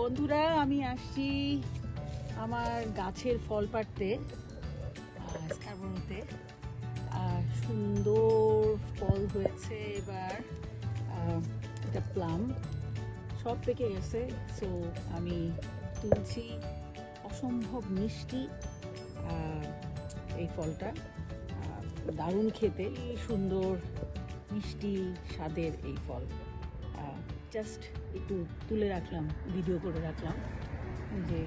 বন্ধুরা, আমি আসছি আমার গাছের ফল পাড়তে স্কারবোরোতে। সুন্দর ফল হয়েছে এবার। এটা প্লাম, সব পেকে গেছে। সো আমি তুলছি। অসম্ভব মিষ্টি এই ফলটা, দারুণ খেতে, সুন্দর মিষ্টি স্বাদের এই ফল। জাস্ট একটু তুলে রাখলাম, ভিডিও করে রাখলাম যে